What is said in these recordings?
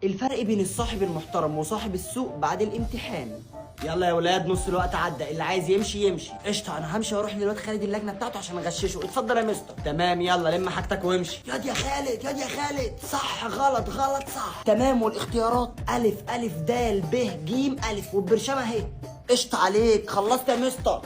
الفرق بين الصاحب المحترم وصاحب السوق بعد الامتحان. يلا يا ولاد، نص الوقت عدى، اللي عايز يمشي يمشي. قشطه، انا همشي واروح للواد خالد اللجنه بتاعته عشان اغششه. اتفضل يا مستر. تمام، يلا لم حاجتك وامشي. ياض يا خالد، ياض يا خالد، صح غلط غلط صح. تمام، والاختيارات الف الف د ب ج الف، والبرشامه اهي. قشطه عليك، خلصت يا مستر.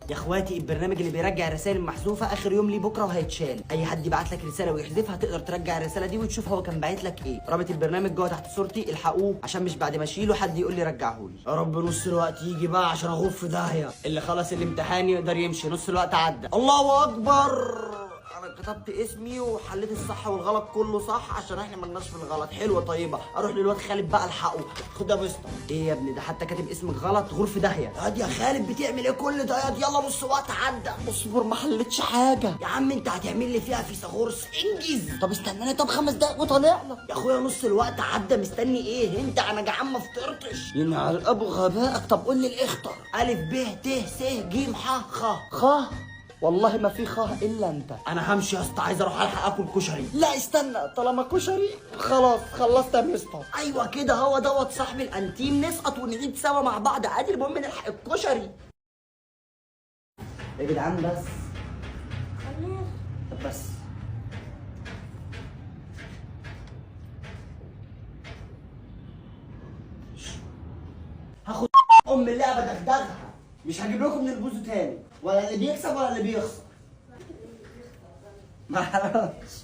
يا اخواتي، البرنامج اللي بيرجع الرسائل المحذوفه اخر يوم ليه بكره وهيتشال. اي حد يبعت لك رساله ويحذفها تقدر ترجع الرساله دي وتشوف هو كان باعت لك ايه. رابط البرنامج جوه تحت صورتي، الحقوه عشان مش بعد ما اشيله حد يقول لي رجعهولي. يا رب نص الوقت يجي بقى عشان اغوف في داهيه. اللي خلص الامتحان يقدر يمشي، نص الوقت عدى. الله اكبر، انا كتبت اسمي وحليت الصح والغلط كله صح عشان احنا مالناش في الغلط. حلوه طيبه، اروح للواد خالد بقى الحقه. خد يا مستر. ايه يا ابني ده حتى كاتب اسمك غلط، غور في داهيه. ياض يا خالد بتعمل ايه كل ده ياض؟ يلا نص وقت عدى. اصبر، ما حلتش حاجه يا عم. انت هتعمل لي فيها فيثاغورس، انجز. طب استناني، طب 5 دقايق وطالع لك. يا اخويا نص الوقت عدى، مستني ايه انت؟ انا جعان ما فطرتش. ينعل ابو غبائك. طب قول لي الاخطر. الف ب ت س ج ح خ. والله ما في خاه الا انت. انا همشي يا اسطى، عايز اروح الحق اكل كشري. لا استنى، طالما كشري خلاص خلصت يا مستر. ايوه كده، هو دوت صاحب الانتيم. نسقط ونعيد سوا مع بعض عادي، المهم نلحق الكشري. يا جدعان بس طب بس هاخد ام اللعبه دغدغها. مش هجيب لكم من البوزو تاني، ولا اللي بيكسب ولا اللي بيخسر. معرفش.